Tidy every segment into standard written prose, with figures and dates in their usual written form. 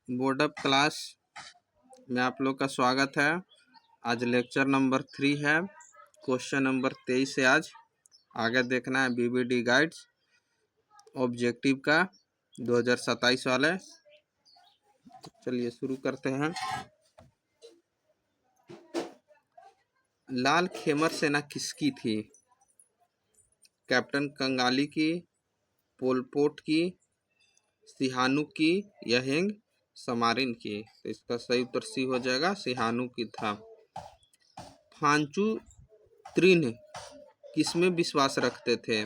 Board of class में आप लोग का स्वागत है। आज लेक्चर नंबर 3 है। क्वेश्चन नंबर 23 है। आज आगे देखना है बीबीडी गाइड्स ऑब्जेक्टिव का 2027 वाले। तो चलिए शुरू करते हैं। लाल खेमर सेना किसकी थी? कैप्टन कंगाली की, पोलपोट की, सिहानू की या हेंग समारिन की? तो इसका सही उत्तर सी हो जाएगा, सिहानू की था। फांचू त्रिन किसमें विश्वास रखते थे?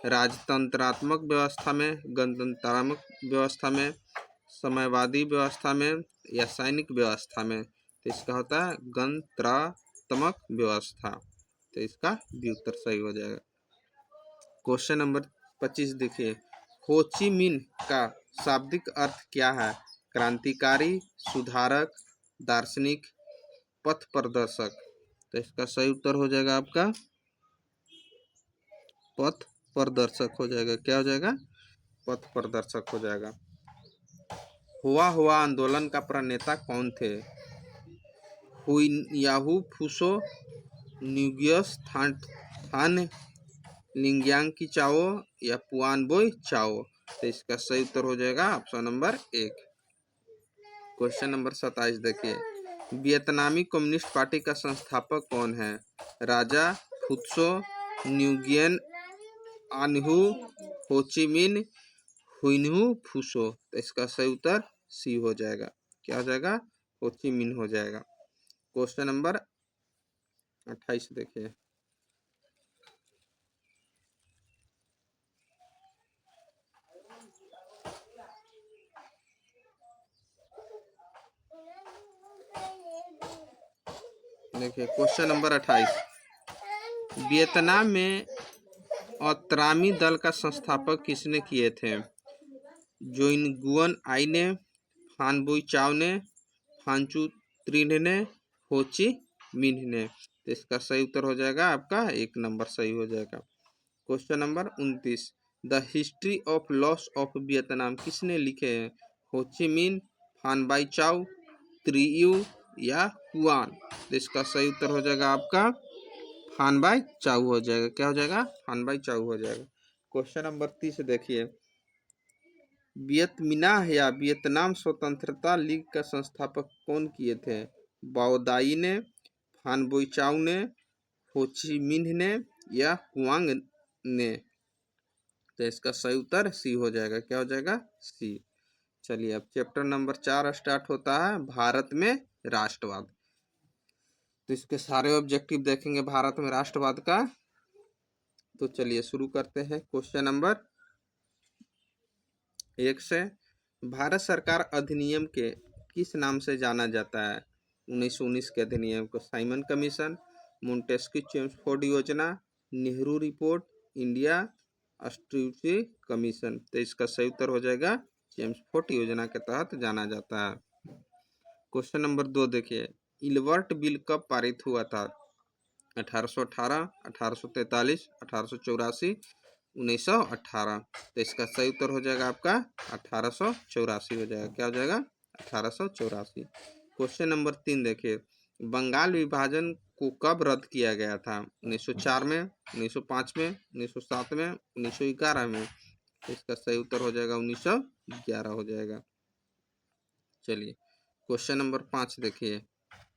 राजतंत्रात्मक व्यवस्था में, गणतंत्रात्मक व्यवस्था में, समयवादी व्यवस्था में या सैनिक व्यवस्था में? तो इसका होता है गणतंत्रात्मक व्यवस्था। तो इसका भी उत्तर सही हो जाएगा। क्वेश्चन नंबर 25 देखिए। हो ची मिन का शाब्दिक अर्थ क्या है? क्रांतिकारी, सुधारक, दार्शनिक, पथ प्रदर्शक? तो इसका सही उत्तर हो जाएगा आपका पथ प्रदर्शक हो जाएगा। क्या हो जाएगा? पथ प्रदर्शक हो जाएगा। हुआ आंदोलन का प्रणेता कौन थे? हुइयाहू फूसो, न्यूगियस थान लिंग्यांग की चाओ या पुआनबोई चाओ? तो इसका सही उत्तर हो जाएगा ऑप्शन नंबर 1। क्वेश्चन नंबर 27 देखिए। वियतनामी कम्युनिस्ट पार्टी का संस्थापक कौन है? राजा फुत्सो, न्यूगियन आन्हू, होचिमिन, हुइनहू फूसो? तो इसका सही उत्तर सी हो जाएगा। क्या हो जाएगा? होचिमिन हो जाएगा। क्वेश्चन नंबर 28 देखिए। देखिए क्वेश्चन नंबर 28। वियतनाम में अतरामी दल का संस्थापक किसने किए थे? जोइनगुअन आई ने, फान बुई चाव ने, फांचू त्रिन ने, होची मिन्ह ने? तो इसका सही उत्तर हो जाएगा आपका 1 नंबर सही हो जाएगा। Question number 29। The history of loss of Vietnam किसने लिखे हैं? होची मिन, फान बाई चाव, त्रियू या कुआन? तो इसका सही उत्तर हो जाएगा आपका फान बाई चाव हो जाएगा। क्या हो जाएगा? फान बाई चाव हो जाएगा। क्वेश्चन नंबर 30 देखिए। वियतमिन्ह या वियतनाम स्वतंत्रता लीग का संस्थापक कौन किए थे? बाओदाई ने, फान बोई चाव ने, होची मिन्ह ने या कुआंग ने? तो इसका सही उत्तर सी हो जाएगा। क्या हो जाएगा? सी। चलिए अब चैप्टर नंबर 4 स्टार्ट होता है, भारत में राष्ट्रवाद। तो इसके सारे ऑब्जेक्टिव देखेंगे भारत में राष्ट्रवाद का। तो चलिए शुरू करते हैं। क्वेश्चन नंबर 1 से। भारत सरकार अधिनियम के किस नाम से जाना जाता है? 1919 के अधिनियम को साइमन कमीशन, मोंटेस्क्यू चेम्सफोर्ड योजना, नेहरू रिपोर्ट, इंडिया स्ट्यूटी कमीशन? तो इसका सही उत्तर हो जाएगा चेम्सफोर्ड योजना के तहत जाना जाता है। क्वेश्चन नंबर 2 देखिए। इलवर्ट बिल कब पारित हुआ था? 1818, 1843, 1884, 1918? तो इसका सही उत्तर हो जाएगा आपका 1884 हो जाएगा। क्या हो जाएगा? 1884। क्वेश्चन नंबर 3 देखिए। बंगाल विभाजन को कब रद्द किया गया था? 1904 में, 1905 में, 1907 में, 1911 में? तो इसका सही उत्तर हो जाएगा 1911 हो जाएगा। चलिए क्वेश्चन नंबर 5 देखिए।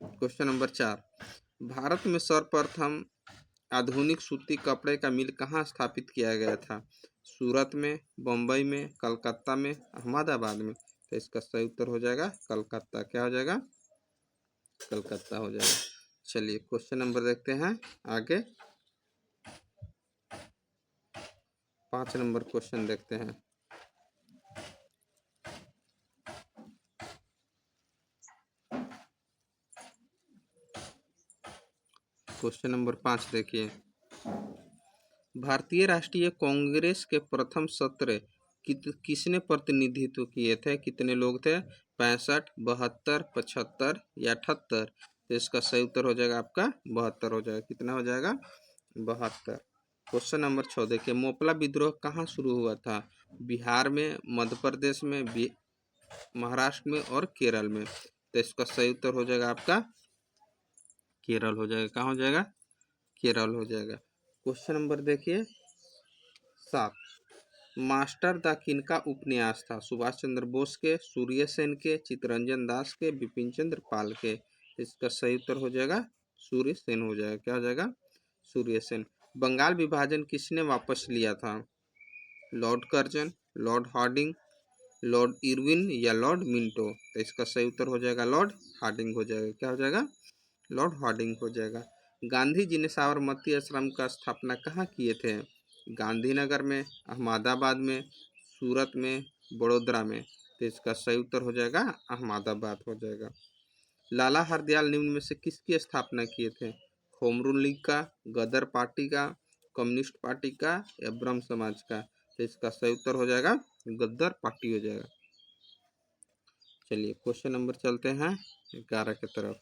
Question number 4। भारत में सर्वप्रथम आधुनिक सूती कपड़े का मिल कहाँ स्थापित किया गया था? सूरत में, बम्बई में, कलकत्ता में, अहमदाबाद में? तो इसका सही उत्तर हो जाएगा कलकत्ता। क्या हो जाएगा? कलकत्ता हो जाएगा। चलिए क्वेश्चन नंबर देखते हैं आगे। 5 नंबर क्वेश्चन देखते हैं। क्वेश्चन नंबर 5 देखिए। भारतीय राष्ट्रीय कांग्रेस के प्रथम सत्र किसने प्रतिनिधित्व किए थे? कितने लोग थे? 65, 72, 75 या 78? तो इसका सही उत्तर हो जाएगा आपका 72 हो जाएगा। कितना हो जाएगा? 72। क्वेश्चन नंबर 6 देखिए। मोपला विद्रोह कहाँ शुरू हुआ था? बिहार में, मध्य प्रदेश में, महाराष्ट्र में और केरल में। तो इसका सही उत्तर हो जाएगा आपका केरल हो जाएगा। कहाँ हो जाएगा? केरल हो जाएगा। क्वेश्चन नंबर देखिए 7। मास्टर द किनका उपन्यास था? सुभाष चंद्र बोस के, सूर्य सेन के, चित्तरंजन दास के, बिपिन चंद्र पाल के। इसका सही उत्तर हो जाएगा सूर्य सेन हो जाएगा। क्या हो जाएगा? सूर्य सेन। बंगाल विभाजन किसने वापस लिया था? Lord Curzon, Lord Hardinge, Lord Irwin या लॉर्ड मिंटो। तो इसका सही उत्तर हो जाएगा लॉर्ड हार्डिंग हो जाएगा। क्या हो जाएगा? लॉर्ड हार्डिंग हो जाएगा। गांधी जी ने साबरमती आश्रम का स्थापना कहाँ किए थे? गांधीनगर में, अहमदाबाद में, सूरत में, बड़ोदरा में। तो इसका सही उत्तर हो जाएगा अहमदाबाद हो जाएगा। लाला हरदयाल निम्न में से किसकी स्थापना किए थे? होम रूल लीग का, गदर पार्टी का, कम्युनिस्ट पार्टी का या ब्रह्म समाज का। तो इसका सही उत्तर हो जाएगा गदर पार्टी हो जाएगा। चलिए क्वेश्चन नंबर चलते हैं 11 की तरफ।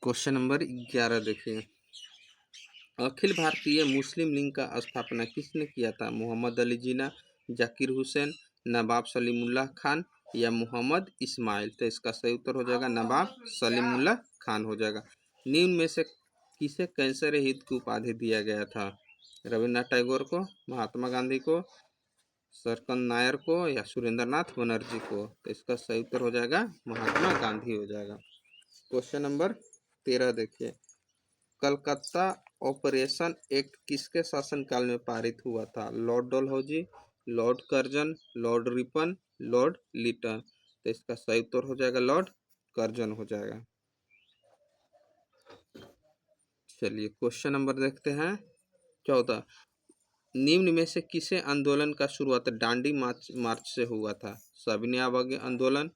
क्वेश्चन नंबर 11 देखिए। अखिल भारतीय मुस्लिम लीग का स्थापना किसने किया था? मोहम्मद अली जिन्ना, जाकिर हुसैन, नवाब सलीमुल्लाह खान या मोहम्मद इस्माइल। तो इसका सही उत्तर हो जाएगा नवाब सलीमुल्लाह खान हो जाएगा। निम्न में से किसे कैंसर रहित की उपाधि दिया गया था? रविन्द्रनाथ टैगोर को, महात्मा गांधी को, सरकंद नायर को या सुरेंद्रनाथ बनर्जी को। तो इसका सही उत्तर हो जाएगा महात्मा गांधी हो जाएगा। क्वेश्चन नंबर 13 देखिए। कलकत्ता ऑपरेशन एक्ट किसके शासनकाल में पारित हुआ था? Lord Dalhousie, Lord Curzon, Lord Ripon, Lord Lytton. तो इसका सही उत्तर हो जाएगा लॉर्ड कर्जन हो जाएगा। चलिए क्वेश्चन नंबर देखते हैं 14। निम्न में से किसे आंदोलन का शुरुआत डांडी मार्च से हुआ था? सविनय अवज्ञा आंदोलन,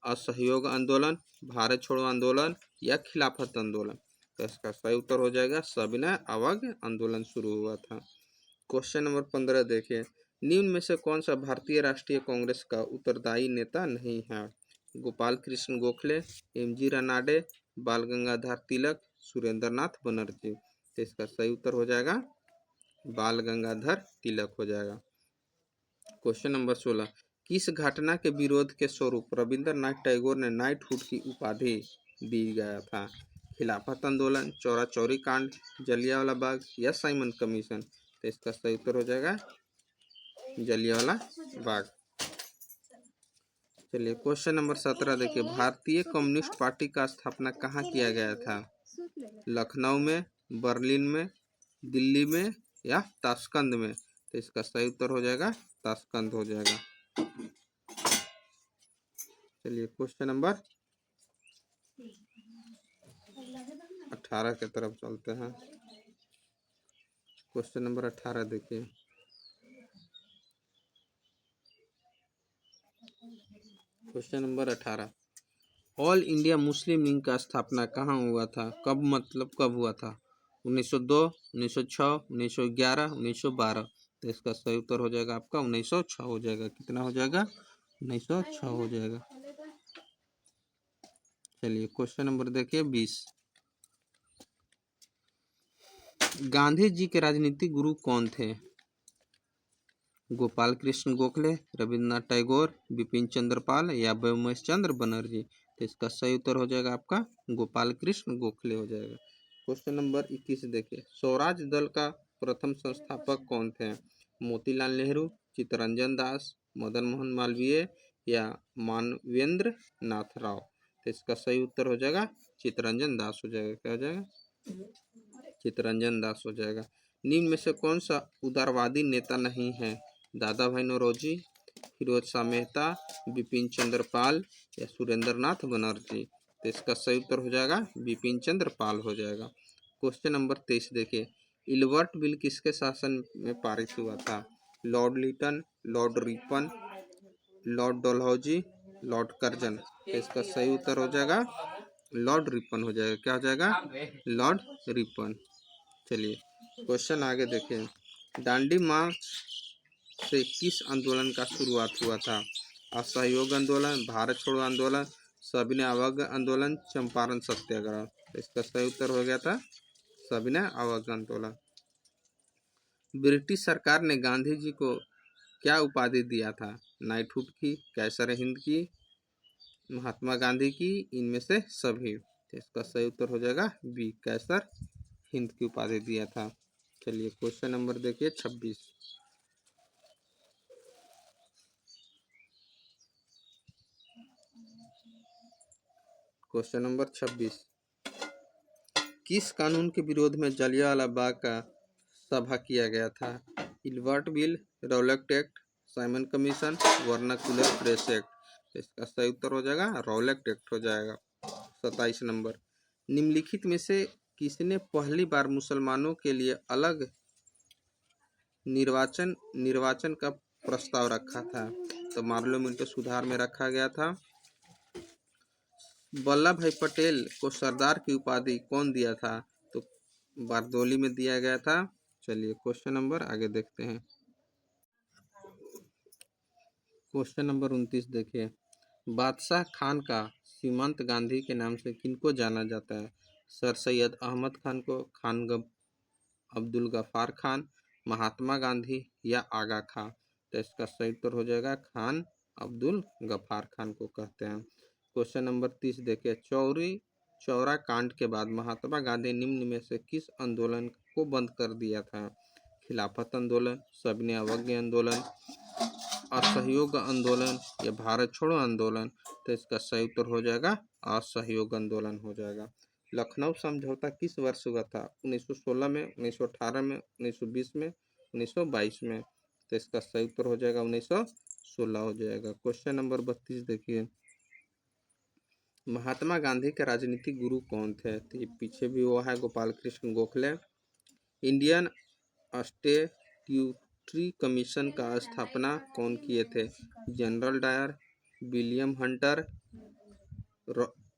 असहयोग आंदोलन, भारत छोड़ो आंदोलन या खिलाफत आंदोलन। तो इसका सही उत्तर हो जाएगा सविनय अवज्ञा आंदोलन शुरू हुआ था। क्वेश्चन नंबर 15 देखिए। निम्न में से कौन सा भारतीय राष्ट्रीय कांग्रेस का उत्तरदायी नेता नहीं है? गोपाल कृष्ण गोखले, एम.जी. रनाडे, बाल गंगाधर तिलक, सुरेंद्रनाथ बनर्जी। तो इसका सही उत्तर हो जाएगा बाल गंगाधर तिलक हो जाएगा। Question number 16। किस घटना के विरोध के स्वरूप रविंद्रनाथ टैगोर ने नाइटहुड की उपाधि दी गया था? खिलाफत आंदोलन, चौरा चौरी कांड, जलियांवाला बाग या साइमन कमीशन। तो इसका सही उत्तर हो जाएगा जलियांवाला बाग। चलिए क्वेश्चन नंबर 17 देखिए। भारतीय कम्युनिस्ट पार्टी का स्थापना कहाँ किया गया था? लखनऊ में, बर्लिन में, दिल्ली में या ताशकंद में। तो इसका सही उत्तर हो जाएगा ताशकंद हो जाएगा। चलिए क्वेश्चन नंबर 18 की तरफ चलते हैं। क्वेश्चन नंबर 18 देखिए। Question number 18। All India Muslim league का स्थापना कहाँ हुआ था? कब मतलब कब हुआ था? 1902, 1906, 1911, 1912। तो इसका सही उत्तर हो जाएगा आपका 1906 हो जाएगा। कितना हो जाएगा? 1906 हो जाएगा। चलिए क्वेश्चन नंबर देखिए 20। गांधी जी के राजनीतिक गुरु कौन थे? गोपाल कृष्ण गोखले, रविन्द्रनाथ टैगोर, बिपिन चंद्र पाल या व्योमेश चंद्र बनर्जी। तो इसका सही उत्तर हो जाएगा आपका गोपाल कृष्ण गोखले हो जाएगा। क्वेश्चन नंबर 21 देखिए। स्वराज दल का प्रथम संस्थापक कौन थे? मोतीलाल नेहरू, चित्तरंजन दास, मदन मोहन मालवीय या मानवेंद्र नाथ राव। तो इसका सही उत्तर हो जाएगा चित्तरंजन दास हो जाएगा। क्या हो जाएगा? चित्तरंजन दास हो जाएगा। निम्न में से कौन सा उदारवादी नेता नहीं है? दादा भाई नौरोजी, फिरोज शाह मेहता, बिपिन चंद्र पाल या सुरेंद्रनाथ बनर्जी। तो इसका सही उत्तर हो जाएगा बिपिन चंद्र पाल हो जाएगा। क्वेश्चन नंबर 23 देखिए। इल्बर्ट बिल किसके शासन में पारित हुआ था? Lord Lytton, Lord Ripon, Lord Dalhousie, Lord Curzon. तो इसका सही उत्तर हो जाएगा लॉर्ड रिपन हो जाएगा। क्या हो जाएगा? Lord Ripon. चलिए क्वेश्चन आगे देखें। दांडी मार्च से किस आंदोलन का शुरुआत हुआ था? असहयोग आंदोलन, भारत छोड़ो आंदोलन, सविनय अवज्ञा आंदोलन, चंपारण सत्याग्रह। तो इसका सही उत्तर हो गया था सविनय अवज्ञा आंदोलन। ब्रिटिश सरकार ने गांधी जी को क्या उपाधि दिया था? नाइटहुड की, कैसर हिंद की, महात्मा गांधी की, इनमें से सभी। तो इसका सही उत्तर हो जाएगा बी, कैसर हिंद की उपाधि दिया था। चलिए क्वेश्चन नंबर देखिए 26। क्वेश्चन नंबर 26, किस कानून के विरोध में जलियांवाला बाग का सभा किया गया था? Ilbert bill, Rowlatt act, Simon commission, vernacular press act. इसका सही उत्तर हो जाएगा रॉलेट एक्ट हो जाएगा। 27 नंबर, निम्नलिखित में से किसने पहली बार मुसलमानों के लिए अलग निर्वाचन का प्रस्ताव रखा था? तो मार्लो मिंटो सुधार में रखा गया था। वल्लभ भाई पटेल को सरदार की उपाधि कौन दिया था? तो बारदोली में दिया गया था। चलिए क्वेश्चन नंबर आगे देखते हैं। क्वेश्चन नंबर 29 देखिए, बादशाह खान का सीमंत गांधी के नाम से किनको जाना जाता है? सर सैयद अहमद खान को, खान अब्दुल गफ्फार खान, महात्मा गांधी या आगा खां? तो इसका सही उत्तर हो जाएगा खान अब्दुल गफ्फार खान को कहते हैं। क्वेश्चन नंबर 30 देखिए, चौरा कांड के बाद महात्मा गांधी निम्न में से किस आंदोलन को बंद कर दिया था? खिलाफत आंदोलन, सविनय अवज्ञा आंदोलन, असहयोग आंदोलन या भारत छोड़ो आंदोलन? तो इसका सही उत्तर हो जाएगा असहयोग आंदोलन हो जाएगा। लखनऊ समझौता किस वर्ष हुआ था? 1916 में, 1918 में, 1920 में, 1922 में? तो इसका सही उत्तर हो जाएगा 1916 हो जाएगा। क्वेश्चन नंबर 32 देखिए, महात्मा गांधी के राजनीतिक गुरु कौन थे? तो ये पीछे भी वो है Gopal Krishna Gokhale. Indian statutory commission का स्थापना कौन किए थे? General Dyer, William Hunter,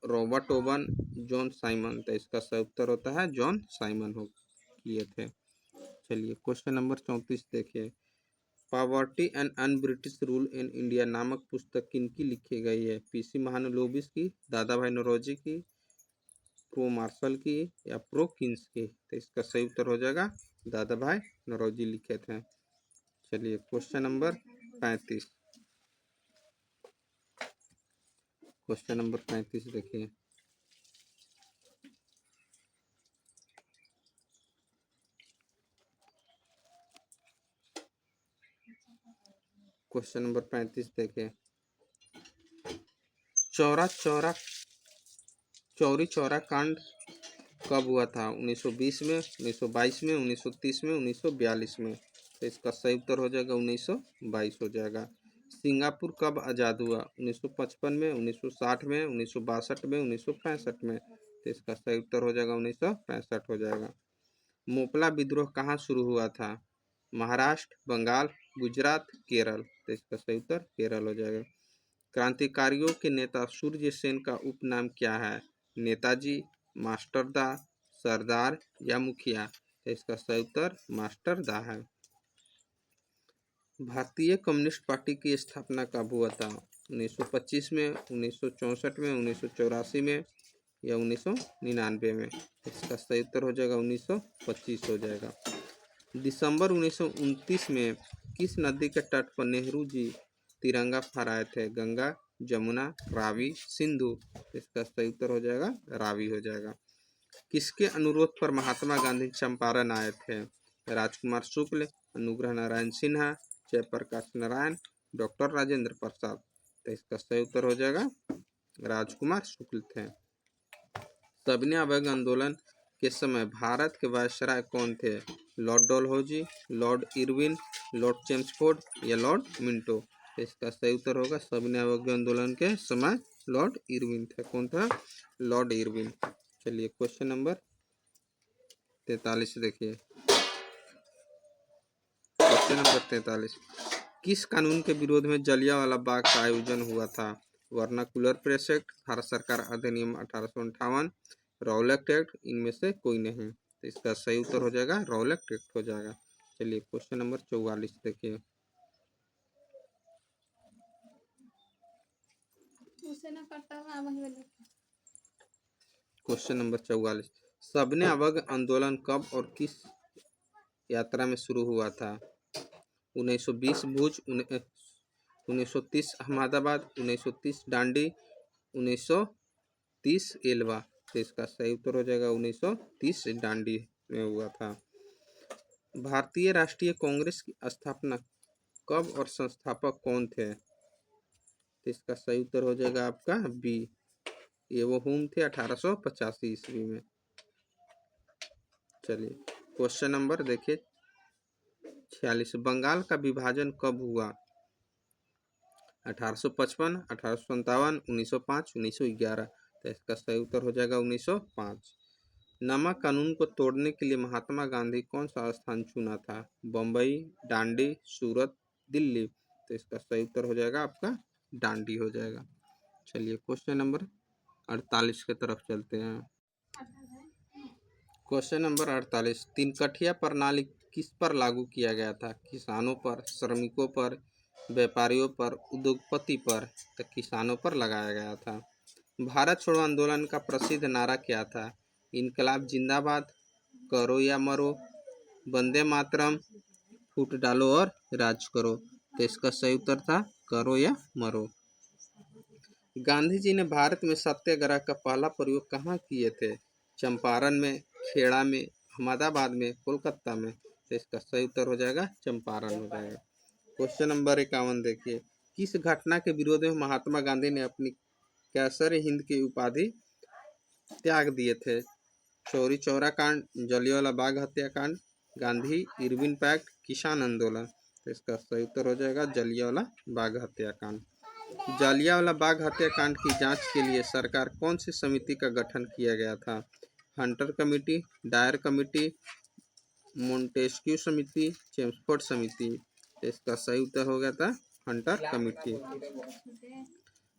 Robert Owen, John Simon? तो इसका सही उत्तर होता है जॉन साइमन हो किए थे। चलिए क्वेश्चन नंबर 34 देखिए, poverty and un British rule in India नामक पुस्तक किनकी लिखी गई है? पीसी महालनोबिस की, दादा भाई नौरोजी की, प्रो मार्शल की या प्रो किंग्स की? तो इसका सही उत्तर हो जाएगा दादा भाई नौरोजी लिखे थे। चलिए क्वेश्चन नंबर 35, क्वेश्चन नंबर 35 देखिए, क्वेश्चन नंबर 35 देखिए, चौरा चौरा चौरी चौरा कांड कब हुआ था? 1920 में, 1922 में, 1930 में, 1942 में? तो इसका सही उत्तर हो जाएगा 1922 हो जाएगा। सिंगापुर कब आज़ाद हुआ? 1955 में, 1960 में, 1962 में, 1965 में? तो इसका सही उत्तर हो जाएगा 1965 हो जाएगा। मोपला विद्रोह कहाँ शुरू हुआ था? महाराष्ट्र, बंगाल, गुजरात, केरल? तो इसका सही उत्तर केरल हो जाएगा। क्रांतिकारियों के नेता सूर्य सेन का उपनाम क्या है? नेताजी, मास्टरदा, सरदार या मुखिया? तो इसका सही उत्तर मास्टरदा है। भारतीय कम्युनिस्ट पार्टी की स्थापना कब हुआ था? 1925 में, 1964 में, 1984 में या 1999 में? इसका सही उत्तर हो जाएगा 1925 हो जाएगा। दिसंबर 1929 में किस नदी के तट पर नेहरू जी तिरंगा फहराए थे? गंगा, जमुना, रावी, सिंधु? इसका सही उत्तर हो जाएगा रावी हो जाएगा। किसके अनुरोध पर महात्मा गांधी चंपारण आए थे? राजकुमार शुक्ल, अनुग्रह नारायण सिन्हा, जयप्रकाश नारायण, डॉक्टर राजेंद्र प्रसाद? तो इसका सही उत्तर हो जाएगा राजकुमार शुक्ल थे। सविनय अवज्ञा आंदोलन के समय भारत के वायसराय कौन थे? Lord Dalhousie, Lord Irwin, Lord Chelmsford या लॉर्ड मिंटो? इसका सही उत्तर होगा सविनय अवज्ञा आंदोलन के समय लॉर्ड इरविन थे। कौन था? Lord Irwin. चलिए क्वेश्चन नंबर 43 देखिए, क्वेश्चन नंबर 43, किस कानून के विरोध में जलियांवाला बाग का आयोजन हुआ था? वर्नाकुलर प्रेस एक्ट, भारत सरकार अधिनियम 1858, रॉलेट एक्ट, इनमें से कोई नहीं? तो इसका सही उत्तर हो जाएगा रॉलेट एक्ट हो जाएगा। चलिए क्वेश्चन नंबर 44 देखिए, क्वेश्चन नंबर 44, सबने अवग आंदोलन कब और किस यात्रा में शुरू हुआ था? 1920 भुज, 1930 अहमदाबाद, 1930 डांडी, 1930 एलवा। तो इसका सही उत्तर हो जाएगा 1930 डांडी में हुआ था। भारतीय राष्ट्रीय कांग्रेस की स्थापना कब और संस्थापक कौन थे? तो इसका सही उत्तर हो जाएगा आपका बी, ये वो हुम थे 1885 ईस्वी में। चलिए क्वेश्चन नंबर देखिए 46, बंगाल का विभाजन कब हुआ? 1855, 1857, 1905, 1911। तो इसका सही उत्तर हो जाएगा 1905। नमक कानून को तोड़ने के लिए महात्मा गांधी कौन सा स्थान चुना था? बम्बई, डांडी, सूरत, दिल्ली। तो इसका सही उत्तर हो जाएगा आपका डांडी हो जाएगा। चलिए क्वेश्चन नंबर 48 की तरफ चलते हैं। क्वेश्चन नंबर 48, तीनकठिया प्रणाली किस पर लागू किया गया था? किसानों पर, श्रमिकों पर, व्यापारियों पर, उद्योगपति पर? तो किसानों पर लगाया गया था। भारत छोड़ो आंदोलन का प्रसिद्ध नारा क्या था? इनकलाब जिंदाबाद, करो या मरो, वंदे मातरम, फूट डालो और राज करो। तो इसका सही उत्तर था करो या मरो। गांधी जी ने भारत में सत्याग्रह का पहला प्रयोग कहाँ किए थे? चंपारण में, खेड़ा में, अहमदाबाद में, कोलकाता में। तो इसका सही उत्तर हो जाएगा चंपारण हो जाएगा। क्वेश्चन नंबर 51 देखिए, किस घटना के विरोध में महात्मा गांधी ने अपनी कैसर हिंद की उपाधि त्याग दिए थे? चौरी चौरा कांड, जलियांवाला बाग हत्याकांड, गांधी इरविन पैक्ट, किसान आंदोलन। तो इसका सही उत्तर हो जाएगा जलियांवाला बाग हत्याकांड। जलियांवाला बाग हत्याकांड की जांच के लिए सरकार कौन सी समिति का गठन किया गया था? Hunter committee, Dyer committee, Montesquieu समिति, चेम्सफोर्ड समिति। इसका सही उत्तर हो गया था हंटर कमेटी।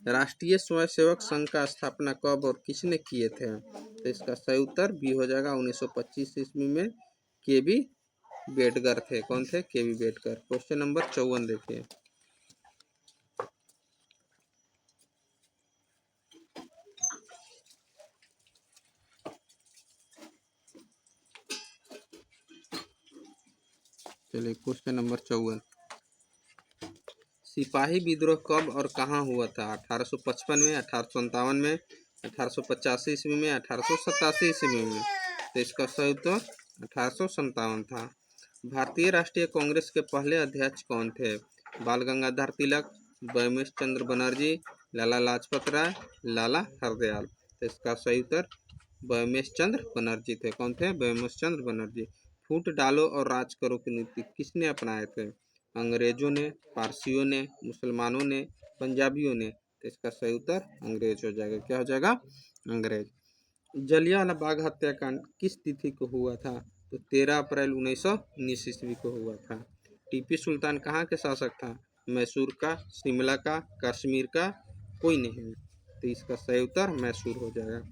राष्ट्रीय स्वयंसेवक संघ का स्थापना कब और किसने किए थे? तो इसका सही उत्तर बी हो जाएगा 1925 ईस्वी में केबी बेटकर थे। कौन थे? केबी बेटकर। क्वेश्चन नंबर 54 देखिए, चलिए क्वेश्चन नंबर 54, सिपाही विद्रोह कब और कहाँ हुआ था? 1855 में, 1857 में, 1885 ईस्वी में, 1887 ईस्वी में। तो इसका सही उत्तर 1857 था। भारतीय राष्ट्रीय कांग्रेस के पहले अध्यक्ष कौन थे? बाल गंगाधर तिलक, बैमेश चंद्र बनर्जी, लाला लाजपत राय, लाला हरदयाल। तो इसका सही उत्तर बैमेश चंद्र बनर्जी थे। कौन थे? बैमेश चंद्र बनर्जी। फूट डालो और राज करो की नीति किसने अपनाए थे? अंग्रेजों ने, पारसियों ने, मुसलमानों ने, पंजाबियों ने। तो इसका सही उत्तर अंग्रेज हो जाएगा। क्या हो जाएगा? अंग्रेज। जलियांवाला बाग हत्याकांड किस तिथि को हुआ था? तो 13 अप्रैल 1919 ईस्वी को हुआ था। टीपू सुल्तान कहाँ के शासक था? मैसूर का, शिमला का, कश्मीर का, कोई नहीं। तो इसका सही उत्तर मैसूर हो जाएगा।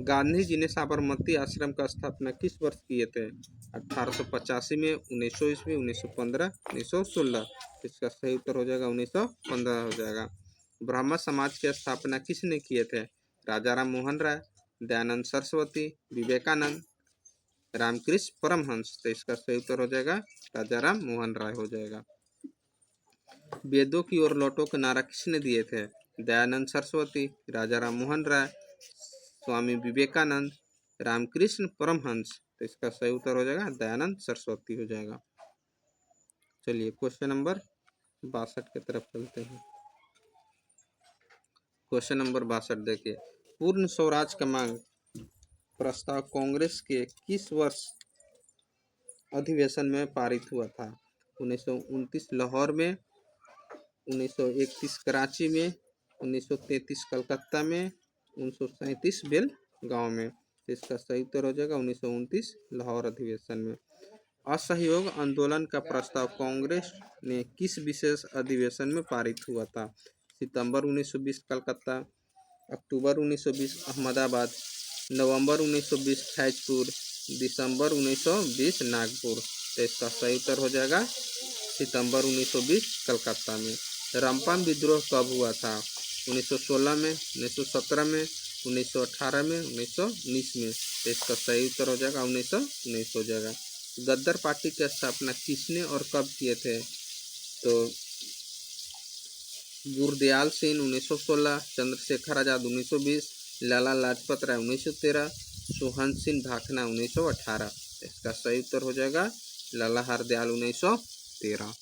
गांधी जी ने साबरमती आश्रम का स्थापना किस वर्ष किए थे? 1885 में, 1900 ईस्वी, 1915, 1916। इसका सही उत्तर हो जाएगा 1915 हो जाएगा। ब्राह्मण समाज की स्थापना किसने किए थे? राजा राम मोहन राय, दयानंद सरस्वती, विवेकानंद, रामकृष्ण परमहंस। तो इसका सही उत्तर हो जाएगा राजा राम मोहन राय हो जाएगा। वेदों की ओर लौटो के नारा किसने दिए थे? दयानंद सरस्वती, राजा राम मोहन राय, स्वामी विवेकानंद, रामकृष्ण परमहंस। तो इसका सही उत्तर हो जाएगा दयानंद सरस्वती हो जाएगा। चलिए क्वेश्चन नंबर 62 की तरफ चलते हैं। क्वेश्चन नंबर 62 देखिए, पूर्ण स्वराज का मांग प्रस्ताव कांग्रेस के किस वर्ष अधिवेशन में पारित हुआ था? 1929 लाहौर में, 1931 कराची में, 1933 कलकत्ता में, 1937 बेलगांव में। इसका सही उत्तर हो जाएगा 1929 लाहौर अधिवेशन में। असहयोग आंदोलन का प्रस्ताव कांग्रेस ने किस विशेष अधिवेशन में पारित हुआ था? सितंबर 1920 कलकत्ता, अक्टूबर 1920 अहमदाबाद, नवंबर 1920 फैजपुर, दिसंबर 1920 नागपुर। तो इसका सही उत्तर हो जाएगा सितंबर 1920 कलकत्ता में। रंपान विद्रोह कब हुआ था? 1916 में, 1917 में, 1918 में, 1919 में। तो इसका सही उत्तर हो जाएगा 1919 हो जाएगा। गद्दार पार्टी की स्थापना किसने और कब किए थे? तो गुरदयाल सिंह 1916, चंद्रशेखर आजाद 1920, लाला लाजपत राय 1913, सुहंत सिंह भाखना 1918। इसका सही उत्तर हो जाएगा लाला हरदयाल 1913।